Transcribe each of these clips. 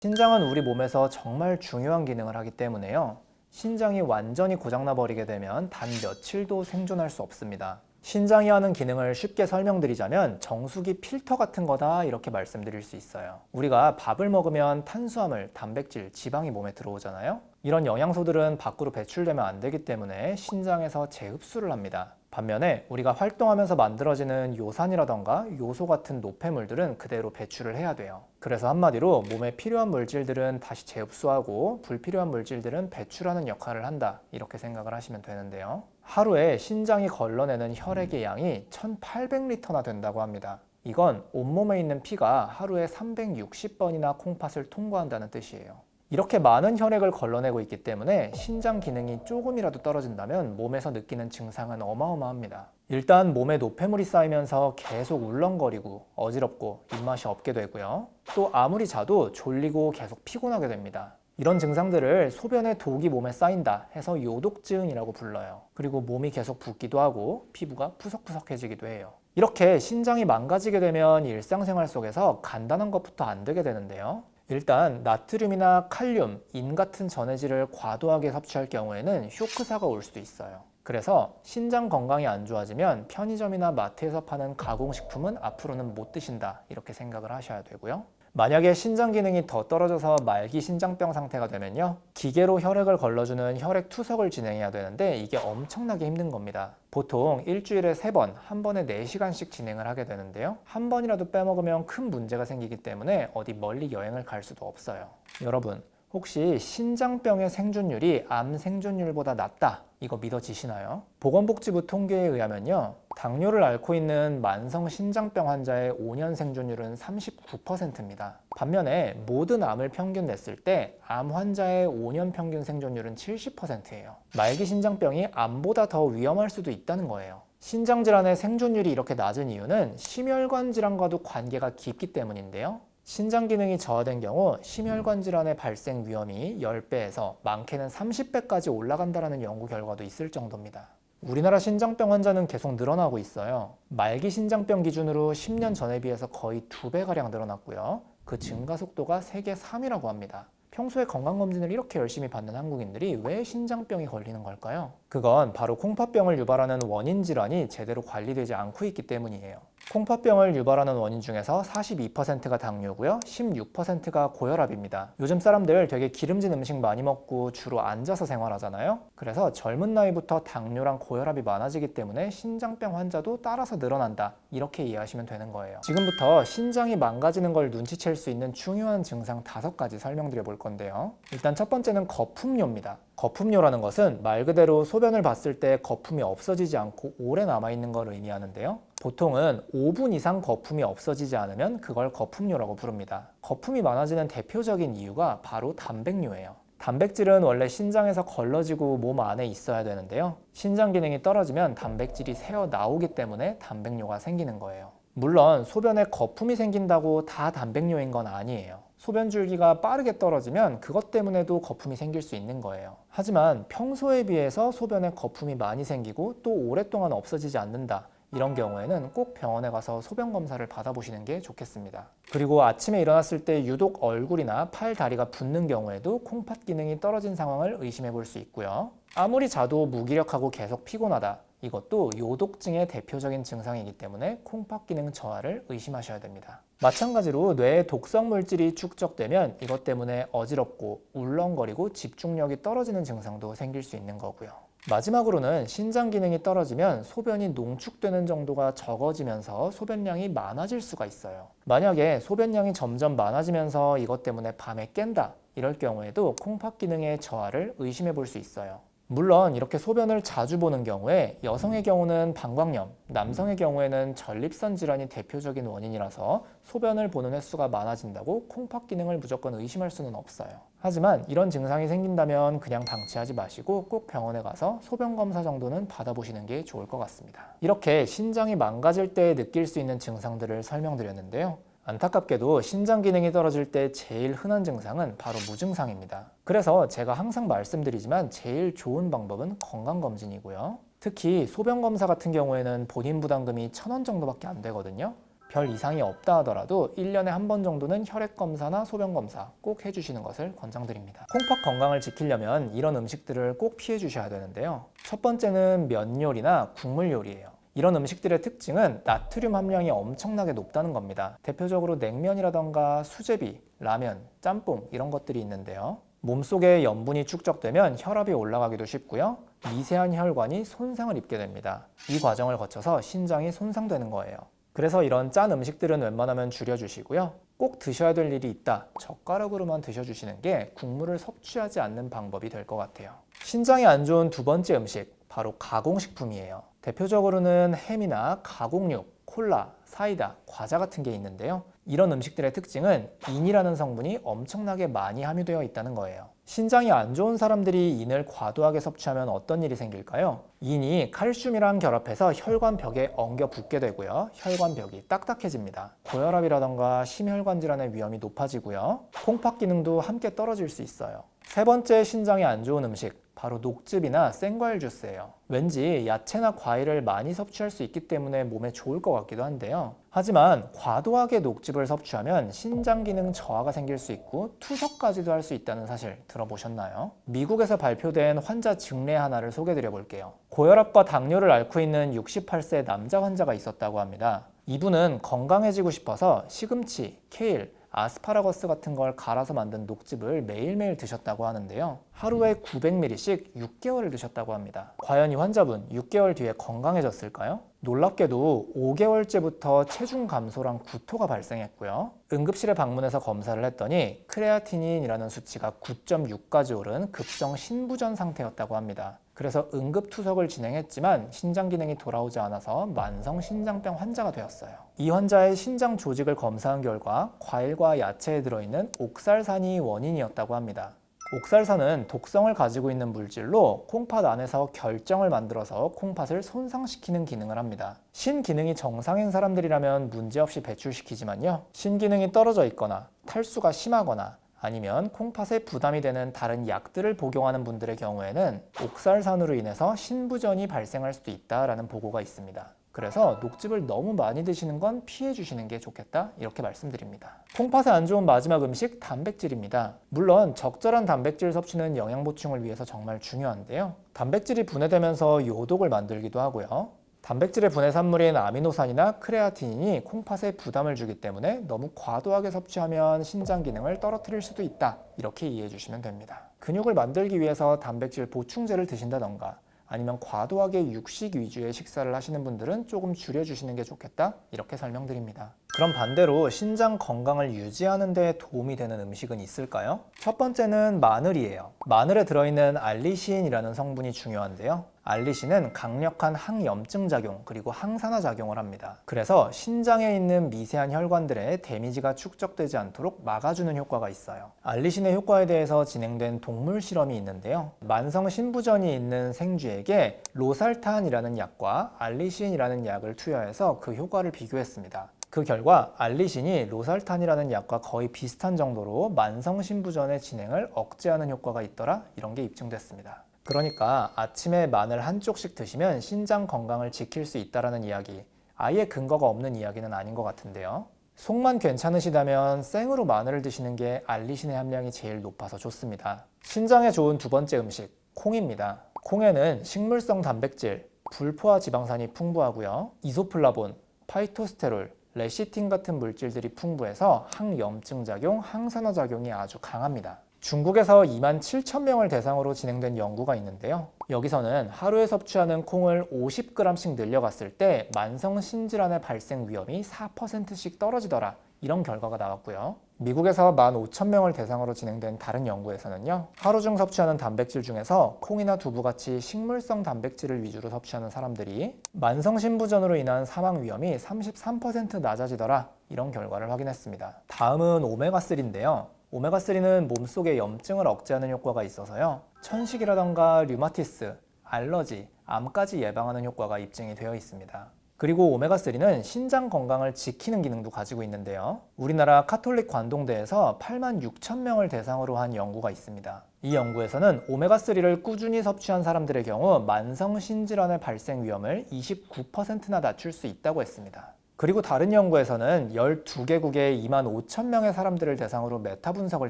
신장은 우리 몸에서 정말 중요한 기능을 하기 때문에요. 신장이 완전히 고장나 버리게 되면 단 며칠도 생존할 수 없습니다. 신장이 하는 기능을 쉽게 설명드리자면 정수기 필터 같은 거다 이렇게 말씀드릴 수 있어요. 우리가 밥을 먹으면 탄수화물, 단백질, 지방이 몸에 들어오잖아요. 이런 영양소들은 밖으로 배출되면 안 되기 때문에 신장에서 재흡수를 합니다. 반면에 우리가 활동하면서 만들어지는 요산이라던가 요소 같은 노폐물들은 그대로 배출을 해야 돼요. 그래서 한마디로 몸에 필요한 물질들은 다시 재흡수하고 불필요한 물질들은 배출하는 역할을 한다 이렇게 생각을 하시면 되는데요. 하루에 신장이 걸러내는 혈액의 양이 1800리터나 된다고 합니다. 이건 온몸에 있는 피가 하루에 360번이나 콩팥을 통과한다는 뜻이에요. 이렇게 많은 혈액을 걸러내고 있기 때문에 신장 기능이 조금이라도 떨어진다면 몸에서 느끼는 증상은 어마어마합니다. 일단 몸에 노폐물이 쌓이면서 계속 울렁거리고 어지럽고 입맛이 없게 되고요. 또 아무리 자도 졸리고 계속 피곤하게 됩니다. 이런 증상들을 소변에 독이 몸에 쌓인다 해서 요독증이라고 불러요. 그리고 몸이 계속 붓기도 하고 피부가 푸석푸석해지기도 해요. 이렇게 신장이 망가지게 되면 일상생활 속에서 간단한 것부터 안 되게 되는데요. 일단 나트륨이나 칼륨, 인 같은 전해질을 과도하게 섭취할 경우에는 쇼크사가 올 수도 있어요. 그래서 신장 건강이 안 좋아지면 편의점이나 마트에서 파는 가공식품은 앞으로는 못 드신다 이렇게 생각을 하셔야 되고요. 만약에 신장 기능이 더 떨어져서 말기 신장병 상태가 되면요, 기계로 혈액을 걸러주는 혈액 투석을 진행해야 되는데 이게 엄청나게 힘든 겁니다. 보통 일주일에 3번, 한 번에 4시간씩 진행을 하게 되는데요, 한 번이라도 빼먹으면 큰 문제가 생기기 때문에 어디 멀리 여행을 갈 수도 없어요. 여러분, 혹시 신장병의 생존율이 암 생존율보다 낮다, 이거 믿어지시나요? 보건복지부 통계에 의하면요, 당뇨를 앓고 있는 만성 신장병 환자의 5년 생존율은 39%입니다. 반면에 모든 암을 평균 냈을 때 암 환자의 5년 평균 생존율은 70%예요. 말기 신장병이 암보다 더 위험할 수도 있다는 거예요. 신장질환의 생존율이 이렇게 낮은 이유는 심혈관 질환과도 관계가 깊기 때문인데요. 신장 기능이 저하된 경우 심혈관 질환의 발생 위험이 10배에서 많게는 30배까지 올라간다는 연구 결과도 있을 정도입니다. 우리나라 신장병 환자는 계속 늘어나고 있어요. 말기 신장병 기준으로 10년 전에 비해서 거의 2배가량 늘어났고요. 그 증가 속도가 세계 3위라고 합니다. 평소에 건강검진을 이렇게 열심히 받는 한국인들이 왜 신장병이 걸리는 걸까요? 그건 바로 콩팥병을 유발하는 원인 질환이 제대로 관리되지 않고 있기 때문이에요. 콩팥병을 유발하는 원인 중에서 42%가 당뇨고요, 16%가 고혈압입니다. 요즘 사람들 되게 기름진 음식 많이 먹고 주로 앉아서 생활하잖아요. 그래서 젊은 나이부터 당뇨랑 고혈압이 많아지기 때문에 신장병 환자도 따라서 늘어난다, 이렇게 이해하시면 되는 거예요. 지금부터 신장이 망가지는 걸 눈치챌 수 있는 중요한 증상 5가지 설명드려 볼 건데요. 일단 첫 번째는 거품료입니다. 거품료라는 것은 말 그대로 소변을 봤을 때 거품이 없어지지 않고 오래 남아있는 걸 의미하는데요. 보통은 5분 이상 거품이 없어지지 않으면 그걸 거품료라고 부릅니다. 거품이 많아지는 대표적인 이유가 바로 단백뇨예요. 단백질은 원래 신장에서 걸러지고 몸 안에 있어야 되는데요, 신장 기능이 떨어지면 단백질이 새어 나오기 때문에 단백뇨가 생기는 거예요. 물론 소변에 거품이 생긴다고 다 단백뇨인 건 아니에요. 소변 줄기가 빠르게 떨어지면 그것 때문에도 거품이 생길 수 있는 거예요. 하지만 평소에 비해서 소변에 거품이 많이 생기고 또 오랫동안 없어지지 않는다, 이런 경우에는 꼭 병원에 가서 소변 검사를 받아보시는 게 좋겠습니다. 그리고 아침에 일어났을 때 유독 얼굴이나 팔, 다리가 붓는 경우에도 콩팥 기능이 떨어진 상황을 의심해 볼 수 있고요. 아무리 자도 무기력하고 계속 피곤하다, 이것도 요독증의 대표적인 증상이기 때문에 콩팥 기능 저하를 의심하셔야 됩니다. 마찬가지로 뇌에 독성 물질이 축적되면 이것 때문에 어지럽고 울렁거리고 집중력이 떨어지는 증상도 생길 수 있는 거고요. 마지막으로는 신장 기능이 떨어지면 소변이 농축되는 정도가 적어지면서 소변량이 많아질 수가 있어요. 만약에 소변량이 점점 많아지면서 이것 때문에 밤에 깬다, 이럴 경우에도 콩팥 기능의 저하를 의심해 볼 수 있어요. 물론 이렇게 소변을 자주 보는 경우에 여성의 경우는 방광염, 남성의 경우에는 전립선 질환이 대표적인 원인이라서 소변을 보는 횟수가 많아진다고 콩팥 기능을 무조건 의심할 수는 없어요. 하지만 이런 증상이 생긴다면 그냥 방치하지 마시고 꼭 병원에 가서 소변 검사 정도는 받아보시는 게 좋을 것 같습니다. 이렇게 신장이 망가질 때 느낄 수 있는 증상들을 설명드렸는데요. 안타깝게도 신장 기능이 떨어질 때 제일 흔한 증상은 바로 무증상입니다. 그래서 제가 항상 말씀드리지만 제일 좋은 방법은 건강검진이고요. 특히 소변검사 같은 경우에는 본인 부담금이 1,000원 정도밖에 안 되거든요. 별 이상이 없다 하더라도 1년에 한 번 정도는 혈액 검사나 소변 검사 꼭 해주시는 것을 권장드립니다. 콩팥 건강을 지키려면 이런 음식들을 꼭 피해 주셔야 되는데요. 첫 번째는 면 요리나 국물 요리예요. 이런 음식들의 특징은 나트륨 함량이 엄청나게 높다는 겁니다. 대표적으로 냉면이라던가 수제비, 라면, 짬뽕 이런 것들이 있는데요. 몸속에 염분이 축적되면 혈압이 올라가기도 쉽고요. 미세한 혈관이 손상을 입게 됩니다. 이 과정을 거쳐서 신장이 손상되는 거예요. 그래서 이런 짠 음식들은 웬만하면 줄여주시고요. 꼭 드셔야 될 일이 있다. 젓가락으로만 드셔주시는 게 국물을 섭취하지 않는 방법이 될 것 같아요. 신장에 안 좋은 두 번째 음식, 바로 가공식품이에요. 대표적으로는 햄이나 가공육, 콜라, 사이다, 과자 같은 게 있는데요. 이런 음식들의 특징은 인이라는 성분이 엄청나게 많이 함유되어 있다는 거예요. 신장이 안 좋은 사람들이 인을 과도하게 섭취하면 어떤 일이 생길까요? 인이 칼슘이랑 결합해서 혈관벽에 엉겨 붙게 되고요. 혈관벽이 딱딱해집니다. 고혈압이라던가 심혈관 질환의 위험이 높아지고요. 콩팥 기능도 함께 떨어질 수 있어요. 세 번째 신장에 안 좋은 음식, 바로 녹즙이나 생과일 주스예요. 왠지 야채나 과일을 많이 섭취할 수 있기 때문에 몸에 좋을 것 같기도 한데요. 하지만 과도하게 녹즙을 섭취하면 신장 기능 저하가 생길 수 있고 투석까지도 할 수 있다는 사실 들어보셨나요? 미국에서 발표된 환자 증례 하나를 소개드려 볼게요. 고혈압과 당뇨를 앓고 있는 68세 남자 환자가 있었다고 합니다. 이분은 건강해지고 싶어서 시금치, 케일, 아스파라거스 같은 걸 갈아서 만든 녹즙을 매일매일 드셨다고 하는데요. 하루에 900ml씩 6개월을 드셨다고 합니다. 과연 이 환자분 6개월 뒤에 건강해졌을까요? 놀랍게도 5개월째부터 체중 감소랑 구토가 발생했고요. 응급실에 방문해서 검사를 했더니 크레아티닌이라는 수치가 9.6까지 오른 급성 신부전 상태였다고 합니다. 그래서 응급투석을 진행했지만 신장 기능이 돌아오지 않아서 만성 신장병 환자가 되었어요. 이 환자의 신장 조직을 검사한 결과 과일과 야채에 들어있는 옥살산이 원인이었다고 합니다. 옥살산은 독성을 가지고 있는 물질로 콩팥 안에서 결정을 만들어서 콩팥을 손상시키는 기능을 합니다. 신기능이 정상인 사람들이라면 문제없이 배출시키지만요. 신기능이 떨어져 있거나 탈수가 심하거나 아니면 콩팥에 부담이 되는 다른 약들을 복용하는 분들의 경우에는 옥살산으로 인해서 신부전이 발생할 수도 있다라는 보고가 있습니다. 그래서 녹즙을 너무 많이 드시는 건 피해 주시는 게 좋겠다 이렇게 말씀드립니다. 콩팥에 안 좋은 마지막 음식, 단백질입니다. 물론 적절한 단백질 섭취는 영양 보충을 위해서 정말 중요한데요. 단백질이 분해되면서 요독을 만들기도 하고요. 단백질의 분해 산물인 아미노산이나 크레아티닌이 콩팥에 부담을 주기 때문에 너무 과도하게 섭취하면 신장 기능을 떨어뜨릴 수도 있다 이렇게 이해해 주시면 됩니다. 근육을 만들기 위해서 단백질 보충제를 드신다던가 아니면 과도하게 육식 위주의 식사를 하시는 분들은 조금 줄여주시는 게 좋겠다 이렇게 설명드립니다. 그럼 반대로 신장 건강을 유지하는 데 도움이 되는 음식은 있을까요? 첫 번째는 마늘이에요. 마늘에 들어있는 알리신이라는 성분이 중요한데요. 알리신은 강력한 항염증 작용 그리고 항산화 작용을 합니다. 그래서 신장에 있는 미세한 혈관들에 데미지가 축적되지 않도록 막아주는 효과가 있어요. 알리신의 효과에 대해서 진행된 동물 실험이 있는데요. 만성 신부전이 있는 생쥐에게 로살탄이라는 약과 알리신이라는 약을 투여해서 그 효과를 비교했습니다. 그 결과 알리신이 로살탄이라는 약과 거의 비슷한 정도로 만성 신부전의 진행을 억제하는 효과가 있더라 이런 게 입증됐습니다. 그러니까 아침에 마늘 한 쪽씩 드시면 신장 건강을 지킬 수 있다는 이야기, 아예 근거가 없는 이야기는 아닌 것 같은데요. 속만 괜찮으시다면 생으로 마늘을 드시는 게 알리신의 함량이 제일 높아서 좋습니다. 신장에 좋은 두 번째 음식, 콩입니다. 콩에는 식물성 단백질, 불포화 지방산이 풍부하고요. 이소플라본, 파이토스테롤, 레시틴 같은 물질들이 풍부해서 항염증 작용, 항산화 작용이 아주 강합니다. 중국에서 27,000명을 대상으로 진행된 연구가 있는데요. 여기서는 하루에 섭취하는 콩을 50g씩 늘려갔을 때 만성 신질환의 발생 위험이 4%씩 떨어지더라 이런 결과가 나왔고요. 미국에서 15,000명을 대상으로 진행된 다른 연구에서는요. 하루 중 섭취하는 단백질 중에서 콩이나 두부같이 식물성 단백질을 위주로 섭취하는 사람들이 만성 신부전으로 인한 사망 위험이 33% 낮아지더라 이런 결과를 확인했습니다. 다음은 오메가3인데요. 오메가3는 몸속의 염증을 억제하는 효과가 있어서요. 천식이라던가 류마티스, 알러지, 암까지 예방하는 효과가 입증이 되어 있습니다. 그리고 오메가3는 신장 건강을 지키는 기능도 가지고 있는데요. 우리나라 카톨릭 관동대에서 86,000명을 대상으로 한 연구가 있습니다. 이 연구에서는 오메가3를 꾸준히 섭취한 사람들의 경우 만성 신질환의 발생 위험을 29%나 낮출 수 있다고 했습니다. 그리고 다른 연구에서는 12개국의 25,000명의 사람들을 대상으로 메타 분석을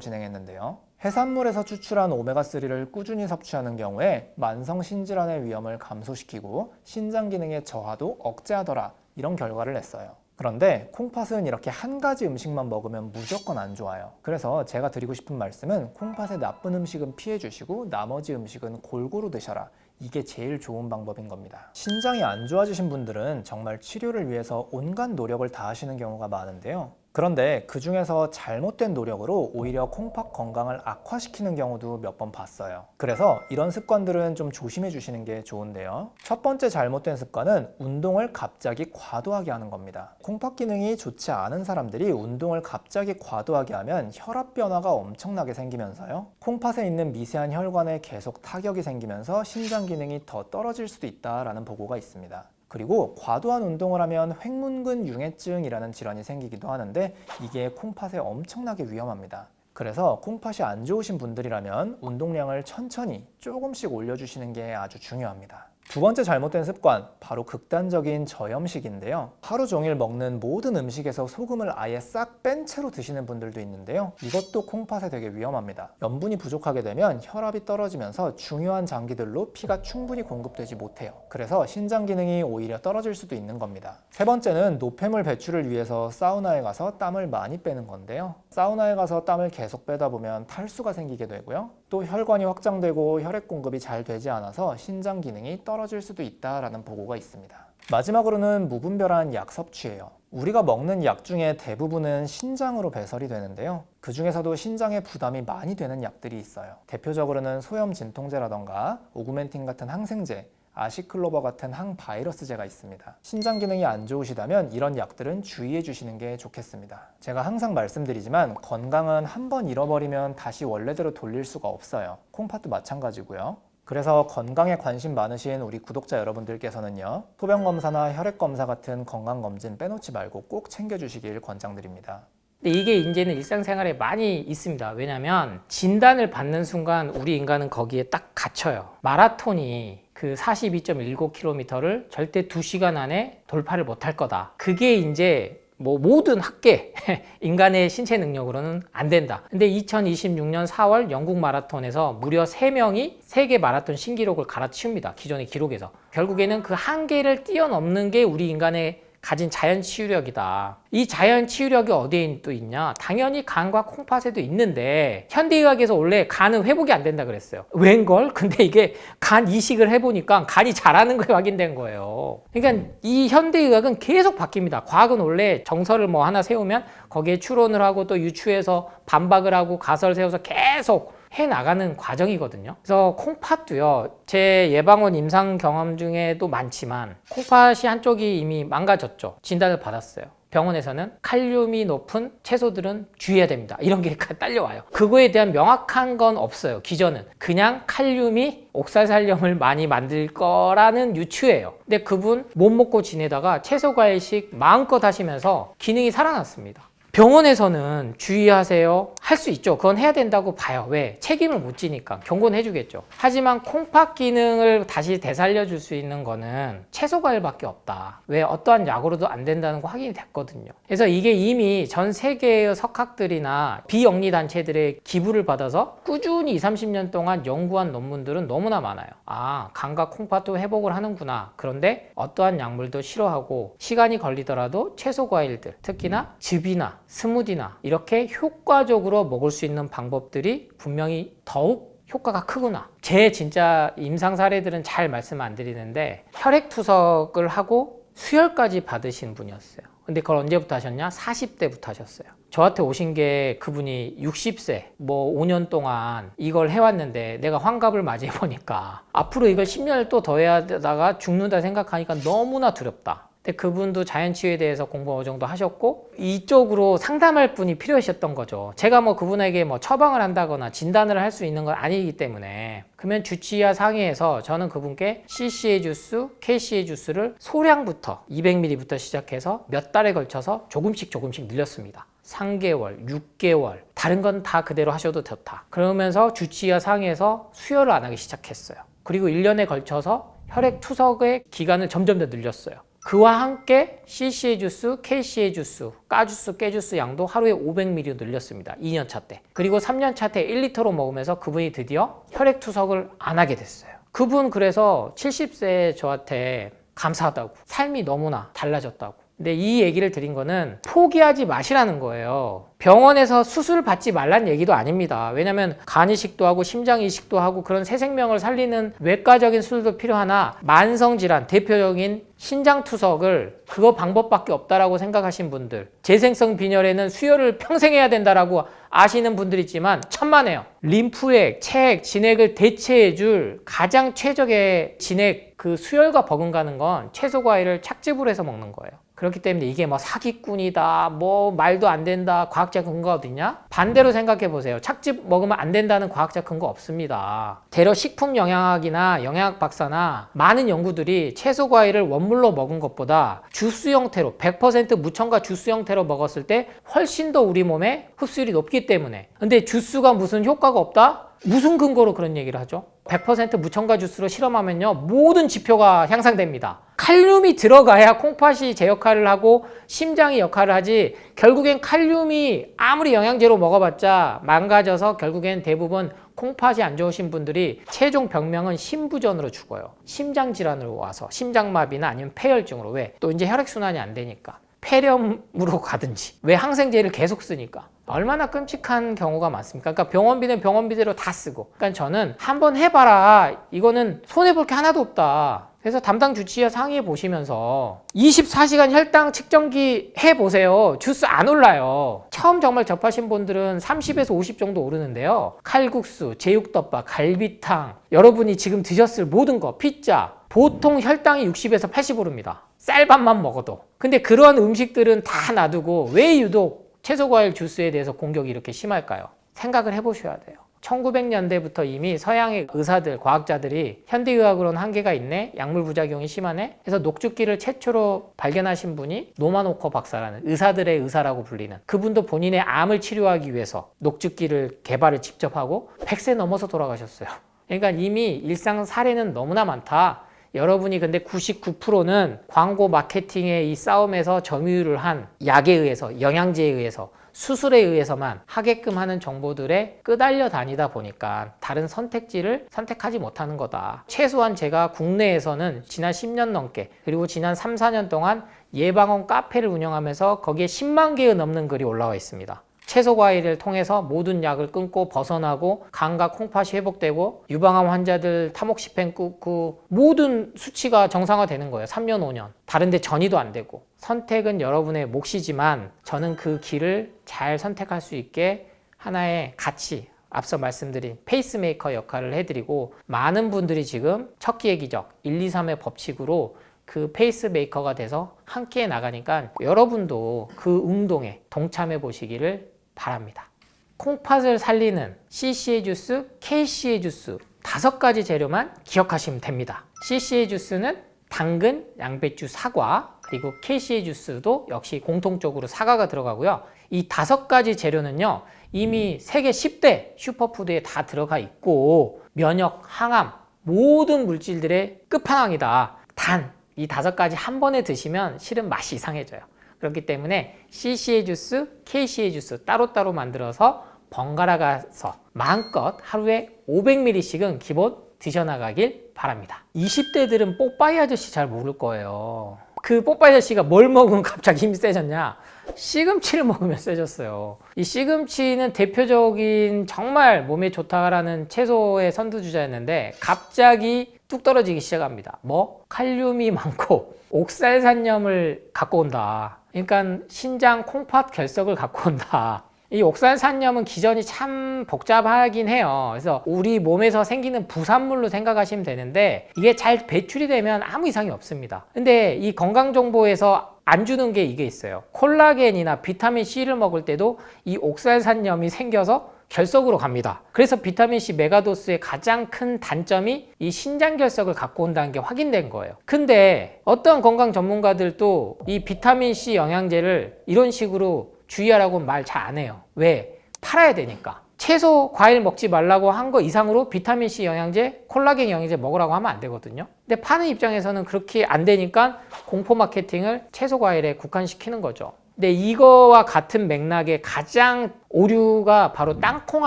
진행했는데요. 해산물에서 추출한 오메가3를 꾸준히 섭취하는 경우에 만성 신질환의 위험을 감소시키고 신장 기능의 저하도 억제하더라, 이런 결과를 냈어요. 그런데 콩팥은 이렇게 한 가지 음식만 먹으면 무조건 안 좋아요. 그래서 제가 드리고 싶은 말씀은 콩팥의 나쁜 음식은 피해 주시고 나머지 음식은 골고루 드셔라. 이게 제일 좋은 방법인 겁니다. 신장이 안 좋아지신 분들은 정말 치료를 위해서 온갖 노력을 다하시는 경우가 많은데요. 그런데 그 중에서 잘못된 노력으로 오히려 콩팥 건강을 악화시키는 경우도 몇 번 봤어요. 그래서 이런 습관들은 좀 조심해 주시는 게 좋은데요. 첫 번째 잘못된 습관은 운동을 갑자기 과도하게 하는 겁니다. 콩팥 기능이 좋지 않은 사람들이 운동을 갑자기 과도하게 하면 혈압 변화가 엄청나게 생기면서요. 콩팥에 있는 미세한 혈관에 계속 타격이 생기면서 신장 기능이 더 떨어질 수도 있다라는 보고가 있습니다. 그리고 과도한 운동을 하면 횡문근 융해증이라는 질환이 생기기도 하는데 이게 콩팥에 엄청나게 위험합니다. 그래서 콩팥이 안 좋으신 분들이라면 운동량을 천천히 조금씩 올려주시는 게 아주 중요합니다. 두 번째 잘못된 습관, 바로 극단적인 저염식인데요. 하루 종일 먹는 모든 음식에서 소금을 아예 싹 뺀 채로 드시는 분들도 있는데요. 이것도 콩팥에 되게 위험합니다. 염분이 부족하게 되면 혈압이 떨어지면서 중요한 장기들로 피가 충분히 공급되지 못해요. 그래서 신장 기능이 오히려 떨어질 수도 있는 겁니다. 세 번째는 노폐물 배출을 위해서 사우나에 가서 땀을 많이 빼는 건데요. 사우나에 가서 땀을 계속 빼다 보면 탈수가 생기게 되고요. 또 혈관이 확장되고 혈액 공급이 잘 되지 않아서 신장 기능이 떨어질 수도 있다라는 보고가 있습니다. 마지막으로는 무분별한 약 섭취예요. 우리가 먹는 약 중에 대부분은 신장으로 배설이 되는데요. 그 중에서도 신장에 부담이 많이 되는 약들이 있어요. 대표적으로는 소염 진통제라던가 오구멘틴 같은 항생제, 아시클로버 같은 항바이러스제가 있습니다. 신장 기능이 안 좋으시다면 이런 약들은 주의해 주시는 게 좋겠습니다. 제가 항상 말씀드리지만 건강은 한번 잃어버리면 다시 원래대로 돌릴 수가 없어요. 콩팥도 마찬가지고요. 그래서 건강에 관심 많으신 우리 구독자 여러분들께서는요, 소변검사나 혈액검사 같은 건강검진 빼놓지 말고 꼭 챙겨주시길 권장드립니다. 근데 이게 이제는 일상생활에 많이 있습니다. 왜냐면 진단을 받는 순간 우리 인간은 거기에 딱 갇혀요. 마라톤이 그 42.19km를 절대 2시간 안에 돌파를 못할 거다. 그게 이제 모든 학계 인간의 신체 능력으로는 안 된다. 근데 2026년 4월 영국 마라톤에서 무려 3명이 세계 마라톤 신기록을 갈아치웁니다. 기존의 기록에서. 결국에는 그 한계를 뛰어넘는 게 우리 인간의 가진 자연 치유력이다. 이 자연 치유력이 어디에 또 있냐? 당연히 간과 콩팥에도 있는데 현대의학에서 원래 간은 회복이 안 된다 그랬어요. 웬걸? 근데 이게 간 이식을 해보니까 간이 잘하는 게 확인된 거예요. 그러니까 이 현대의학은 계속 바뀝니다. 과학은 원래 정설을 하나 세우면 거기에 추론을 하고 또 유추해서 반박을 하고 가설을 세워서 계속 해나가는 과정이거든요. 그래서 콩팥도요, 제 예방원 임상 경험 중에도 많지만 콩팥이 한쪽이 이미 망가졌죠. 진단을 받았어요. 병원에서는 칼륨이 높은 채소들은 주의해야 됩니다. 이런 게 딸려와요. 그거에 대한 명확한 건 없어요. 기존은 그냥 칼륨이 옥살살염을 많이 만들 거라는 유추예요. 근데 그분 못 먹고 지내다가 채소 과일식 마음껏 하시면서 기능이 살아났습니다. 병원에서는 주의하세요 할 수 있죠. 그건 해야 된다고 봐요. 왜? 책임을 못 지니까 경고는 해주겠죠. 하지만 콩팥 기능을 다시 되살려 줄 수 있는 거는 채소 과일밖에 없다. 왜? 어떠한 약으로도 안 된다는 거 확인이 됐거든요. 그래서 이게 이미 전 세계의 석학들이나 비영리 단체들의 기부를 받아서 꾸준히 20-30년 동안 연구한 논문들은 너무나 많아요. 아, 간과 콩팥도 회복을 하는구나. 그런데 어떠한 약물도 싫어하고 시간이 걸리더라도 채소 과일들, 특히나 즙이나 스무디나 이렇게 효과적으로 먹을 수 있는 방법들이 분명히 더욱 효과가 크구나. 제 진짜 임상 사례들은 잘 말씀 안 드리는데 혈액 투석을 하고 수혈까지 받으신 분이었어요. 근데 그걸 언제부터 하셨냐? 40대부터 하셨어요. 저한테 오신 게 그분이 60세, 5년 동안 이걸 해왔는데 내가 환갑을 맞이해보니까 앞으로 이걸 10년을 또 더 해야 되다가 죽는다 생각하니까 너무나 두렵다. 근데 그분도 자연치유에 대해서 공부 어느 정도 하셨고 이쪽으로 상담할 분이 필요하셨던 거죠. 제가 그분에게 처방을 한다거나 진단을 할 수 있는 건 아니기 때문에 그러면 주치의와 상의해서 저는 그분께 CCA 주스, KCA 주스를 소량부터 200ml부터 시작해서 몇 달에 걸쳐서 조금씩 늘렸습니다. 3개월, 6개월 다른 건 다 그대로 하셔도 좋다. 그러면서 주치의와 상의해서 수혈을 안 하기 시작했어요. 그리고 1년에 걸쳐서 혈액 투석의 기간을 점점 더 늘렸어요. 그와 함께 CCA 주스, KCA 주스, 까주스, 깨주스 양도 하루에 500ml 늘렸습니다. 2년차 때. 그리고 3년차 때 1리터로 먹으면서 그분이 드디어 혈액투석을 안 하게 됐어요. 그분 그래서 70세에 저한테 감사하다고, 삶이 너무나 달라졌다고. 근데 이 얘기를 드린 거는 포기하지 마시라는 거예요. 병원에서 수술 받지 말란 얘기도 아닙니다. 왜냐면 간 이식도 하고 심장 이식도 하고 그런 새 생명을 살리는 외과적인 수술도 필요하나 만성질환 대표적인 신장투석을 그거 방법밖에 없다라고 생각하신 분들, 재생성 빈혈에는 수혈을 평생 해야 된다라고 아시는 분들이지만 천만에요. 림프액, 체액, 진액을 대체해줄 가장 최적의 진액 그 수혈과 버금가는 건 채소 과일을 착즙을 해서 먹는 거예요. 그렇기 때문에 이게 뭐 사기꾼이다, 뭐 말도 안 된다, 과학자 근거가 어딨냐? 반대로 생각해 보세요. 착즙 먹으면 안 된다는 과학자 근거 없습니다. 대려 식품 영양학이나 영양학 박사나 많은 연구들이 채소 과일을 원물로 먹은 것보다 주스 형태로 100% 무첨가 주스 형태로 먹었을 때 훨씬 더 우리 몸에 흡수율이 높기 때문에. 근데 주스가 무슨 효과가 없다? 무슨 근거로 그런 얘기를 하죠? 100% 무첨가 주스로 실험하면요 모든 지표가 향상됩니다. 칼륨이 들어가야 콩팥이 제 역할을 하고 심장이 역할을 하지, 결국엔 칼륨이 아무리 영양제로 먹어봤자 망가져서 결국엔 대부분 콩팥이 안 좋으신 분들이 최종 병명은 심부전으로 죽어요. 심장질환으로 와서 심장마비나 아니면 폐혈증으로. 왜? 또 이제 혈액순환이 안 되니까 폐렴으로 가든지. 왜? 항생제를 계속 쓰니까. 얼마나 끔찍한 경우가 많습니까? 그러니까 병원비는 병원비대로 다 쓰고. 그러니까 저는 한번 해봐라, 이거는 손해볼 게 하나도 없다. 그래서 담당 주치의와 상의해 보시면서 24시간 혈당 측정기 해보세요. 주스 안 올라요. 처음 정말 접하신 분들은 30에서 50 정도 오르는데요. 칼국수, 제육덮밥, 갈비탕, 여러분이 지금 드셨을 모든 거, 피자, 보통 혈당이 60에서 80 오릅니다. 쌀밥만 먹어도. 근데 그런 음식들은 다 놔두고 왜 유독 채소과일 주스에 대해서 공격이 이렇게 심할까요? 생각을 해보셔야 돼요. 1900년대부터 이미 서양의 의사들, 과학자들이 현대의학으로는 한계가 있네, 약물 부작용이 심하네 해서 녹즙기를 최초로 발견하신 분이 노만호커 박사라는, 의사들의 의사라고 불리는 그분도 본인의 암을 치료하기 위해서 녹즙기를 개발을 직접 하고 100세 넘어서 돌아가셨어요. 그러니까 이미 일상 사례는 너무나 많다. 여러분이 근데 99%는 광고 마케팅의 이 싸움에서 점유율을 한 약에 의해서, 영양제에 의해서, 수술에 의해서만 하게끔 하는 정보들에 끄달려 다니다 보니까 다른 선택지를 선택하지 못하는 거다. 최소한 제가 국내에서는 지난 10년 넘게, 그리고 지난 3, 4년 동안 예방원 카페를 운영하면서 거기에 10만 개의 넘는 글이 올라와 있습니다. 채소 과일을 통해서 모든 약을 끊고 벗어나고 간과 콩팥이 회복되고 유방암 환자들 타모xifen 끊고 모든 수치가 정상화되는 거예요. 3년 5년. 다른데 전이도 안 되고. 선택은 여러분의 몫이지만 저는 그 길을 잘 선택할 수 있게 하나의 가치, 앞서 말씀드린 페이스메이커 역할을 해드리고, 많은 분들이 지금 척기의 기적 1, 2, 3의 법칙으로 그 페이스메이커가 돼서 함께 나가니까 여러분도 그 운동에 동참해 보시기를 바랍니다. 콩팥을 살리는 CCA 주스, KCA 주스 5가지 재료만 기억하시면 됩니다. CCA 주스는 당근, 양배추, 사과, 그리고 KCA 주스도 역시 공통적으로 사과가 들어가고요. 이 5가지 재료는요 이미 세계 10대 슈퍼푸드에 다 들어가 있고 면역, 항암 모든 물질들의 끝판왕이다. 단 이 5가지 한 번에 드시면 실은 맛이 이상해져요. 그렇기 때문에 CCA 주스, KCA 주스 따로따로 만들어서 번갈아 가서 마음껏 하루에 500ml씩은 기본 드셔나가길 바랍니다. 20대들은 뽀빠이 아저씨 잘 모를 거예요. 그 뽀빠이 아저씨가 뭘 먹으면 갑자기 힘이 세졌냐? 시금치를 먹으면 세졌어요. 이 시금치는 대표적인 정말 몸에 좋다라는 채소의 선두주자였는데 갑자기 뚝 떨어지기 시작합니다. 뭐? 칼륨이 많고 옥살산염을 갖고 온다. 그러니까 신장 콩팥 결석을 갖고 온다. 이 옥살산염은 기전이 참 복잡하긴 해요. 그래서 우리 몸에서 생기는 부산물로 생각하시면 되는데 이게 잘 배출이 되면 아무 이상이 없습니다. 근데 이 건강정보에서 안 주는 게 이게 있어요. 콜라겐이나 비타민 C를 먹을 때도 이 옥살산염이 생겨서 결석으로 갑니다. 그래서 비타민C 메가도스의 가장 큰 단점이 이 신장결석을 갖고 온다는 게 확인된 거예요. 근데 어떤 건강 전문가들도 이 비타민C 영양제를 이런 식으로 주의하라고 말 잘 안 해요. 왜? 팔아야 되니까. 채소, 과일 먹지 말라고 한 거 이상으로 비타민C 영양제, 콜라겐 영양제 먹으라고 하면 안 되거든요. 근데 파는 입장에서는 그렇게 안 되니까 공포 마케팅을 채소, 과일에 국한시키는 거죠. 근데 이거와 같은 맥락의 가장 오류가 바로 땅콩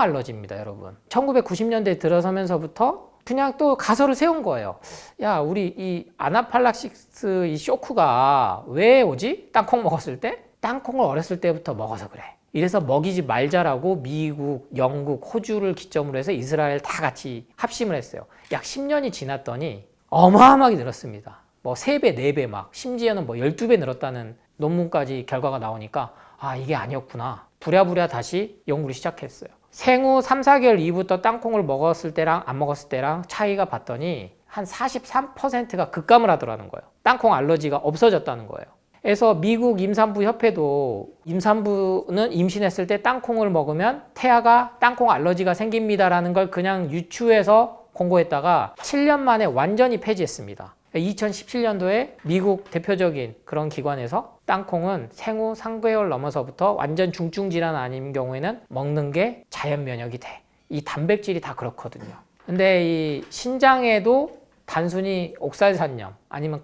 알러지입니다, 여러분. 1990년대 들어서면서부터 그냥 또 가설을 세운 거예요. 야, 우리 이 아나팔락시스 이 쇼크가 왜 오지? 땅콩 먹었을 때? 땅콩을 어렸을 때부터 먹어서 그래. 이래서 먹이지 말자라고 미국, 영국, 호주를 기점으로 해서 이스라엘 다 같이 합심을 했어요. 약 10년이 지났더니 어마어마하게 늘었습니다. 뭐 3배, 4배 막 심지어는 뭐 12배 늘었다는 논문까지 결과가 나오니까 아, 이게 아니었구나. 부랴부랴 다시 연구를 시작했어요. 생후 3, 4개월 이후부터 땅콩을 먹었을 때랑 안 먹었을 때랑 차이가 봤더니 한 43%가 급감을 하더라는 거예요. 땅콩 알러지가 없어졌다는 거예요. 그래서 미국 임산부 협회도 임산부는 임신했을 때 땅콩을 먹으면 태아가 땅콩 알러지가 생깁니다라는 걸 그냥 유추해서 공고했다가 7년 만에 완전히 폐지했습니다. 2017년도에 미국 대표적인 그런 기관에서 땅콩은 생후 3개월 넘어서부터 완전 중증 질환 아닌 경우에는 먹는 게 자연 면역이 돼. 이 단백질이 다 그렇거든요. 근데 이 신장에도 단순히 옥살산염 아니면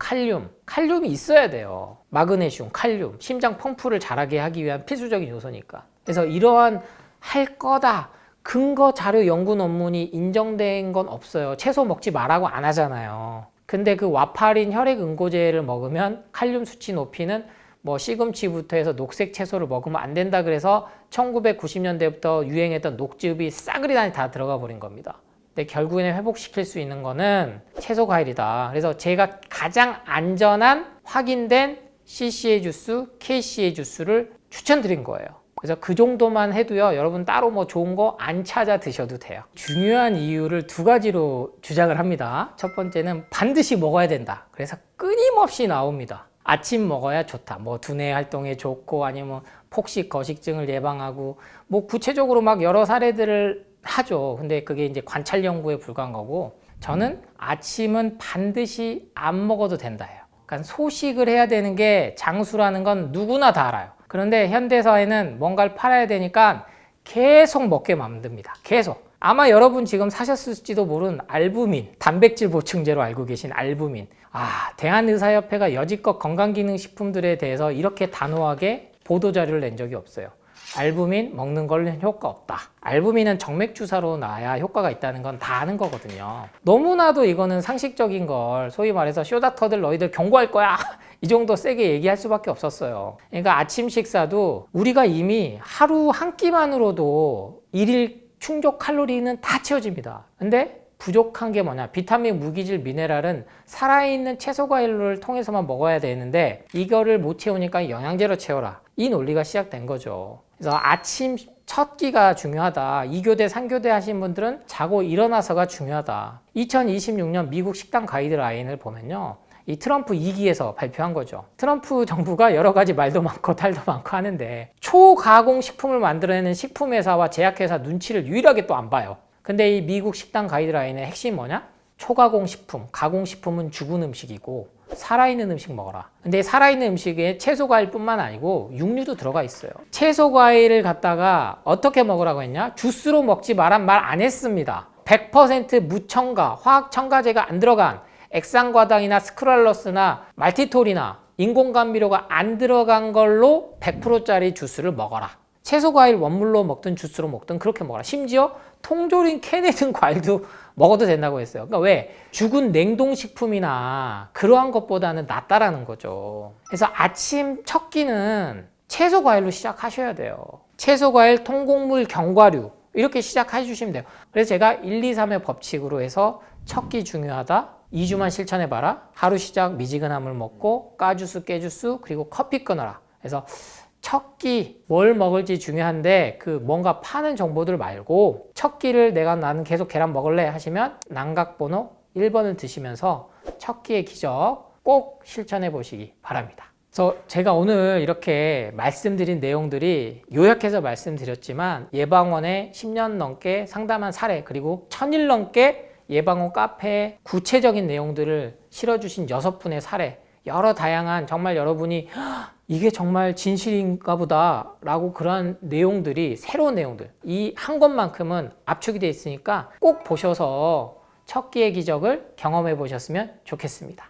칼륨이 있어야 돼요. 마그네슘, 칼륨, 심장 펌프를 잘하게 하기 위한 필수적인 요소니까. 그래서 이러한 할 거다. 근거 자료 연구 논문이 인정된 건 없어요. 채소 먹지 말라고 안 하잖아요. 근데 그 와파린 혈액 응고제를 먹으면 칼륨 수치 높이는 뭐 시금치부터 해서 녹색 채소를 먹으면 안 된다 그래서 1990년대부터 유행했던 녹즙이 싸그리 다 들어가 버린 겁니다. 근데 결국에는 회복시킬 수 있는 거는 채소 과일이다. 그래서 제가 가장 안전한 확인된 CCA 주스, KCA 주스를 추천드린 거예요. 그래서 그 정도만 해도요, 여러분 따로 뭐 좋은 거 안 찾아 드셔도 돼요. 중요한 이유를 2가지로 주장을 합니다. 첫 번째는 반드시 먹어야 된다. 그래서 끊임없이 나옵니다. 아침 먹어야 좋다. 뭐 두뇌 활동에 좋고 아니면 폭식, 거식증을 예방하고 뭐 구체적으로 막 여러 사례들을 하죠. 근데 그게 이제 관찰 연구에 불과한 거고 저는 아침은 반드시 안 먹어도 된다예요. 그러니까 소식을 해야 되는 게 장수라는 건 누구나 다 알아요. 그런데 현대사회는 뭔가를 팔아야 되니까 계속 먹게 만듭니다. 계속. 아마 여러분 지금 사셨을지도 모르는 알부민, 단백질 보충제로 알고 계신 알부민. 대한의사협회가 여지껏 건강기능식품들에 대해서 이렇게 단호하게 보도자료를 낸 적이 없어요. 알부민 먹는 걸로 효과 없다. 알부민은 정맥주사로 놔야 효과가 있다는 건 다 아는 거거든요. 너무나도 이거는 상식적인 걸 소위 말해서 쇼닥터들 너희들 경고할 거야. 이 정도 세게 얘기할 수밖에 없었어요. 그러니까 아침 식사도 우리가 이미 하루 한 끼만으로도 일일 충족 칼로리는 다 채워집니다. 근데 부족한 게 뭐냐? 비타민, 무기질, 미네랄은 살아있는 채소 과일을 통해서만 먹어야 되는데 이거를 못 채우니까 영양제로 채워라. 이 논리가 시작된 거죠. 그래서 아침 첫 끼가 중요하다. 2교대, 3교대 하신 분들은 자고 일어나서가 중요하다. 2026년 미국 식단 가이드라인을 보면요. 이 트럼프 2기에서 발표한 거죠. 트럼프 정부가 여러 가지 말도 많고 탈도 많고 하는데 초가공 식품을 만들어내는 식품회사와 제약회사 눈치를 유일하게 또 안 봐요. 근데 이 미국 식단 가이드라인의 핵심이 뭐냐? 초가공 식품, 가공식품은 죽은 음식이고 살아있는 음식 먹어라. 근데 살아있는 음식에 채소 과일뿐만 아니고 육류도 들어가 있어요. 채소 과일을 갖다가 어떻게 먹으라고 했냐? 주스로 먹지 말란 말 안 했습니다. 100% 무첨가, 화학 첨가제가 안 들어간 액상과당이나 스크랄러스나 말티톨이나 인공감미료가 안 들어간 걸로 100%짜리 주스를 먹어라. 채소 과일 원물로 먹든 주스로 먹든 그렇게 먹어라. 심지어 통조림 캔에 든 과일도 먹어도 된다고 했어요. 그러니까 왜? 죽은 냉동식품이나 그러한 것보다는 낫다라는 거죠. 그래서 아침 첫 끼는 채소 과일로 시작하셔야 돼요. 채소 과일, 통곡물, 견과류 이렇게 시작해 주시면 돼요. 그래서 제가 1, 2, 3의 법칙으로 해서 첫 끼 중요하다. 2주만 실천해봐라. 하루 시작 미지근함을 먹고 까주스, 깨주스 그리고 커피 끊어라. 그래서 첫 끼 뭘 먹을지 중요한데 그 뭔가 파는 정보들 말고 첫 끼를 나는 계속 계란 먹을래 하시면 난각번호 1번을 드시면서 첫 끼의 기적 꼭 실천해 보시기 바랍니다. 그래서 제가 오늘 이렇게 말씀드린 내용들이 요약해서 말씀드렸지만 예방원에 10년 넘게 상담한 사례 그리고 1000일 넘게 예방원 카페에 구체적인 내용들을 실어주신 6분의 사례 여러 다양한 정말 여러분이 이게 정말 진실인가 보다 라고 그런 내용들이 새로운 내용들 이 한 권만큼은 압축이 돼 있으니까 꼭 보셔서 첫 끼의 기적을 경험해 보셨으면 좋겠습니다.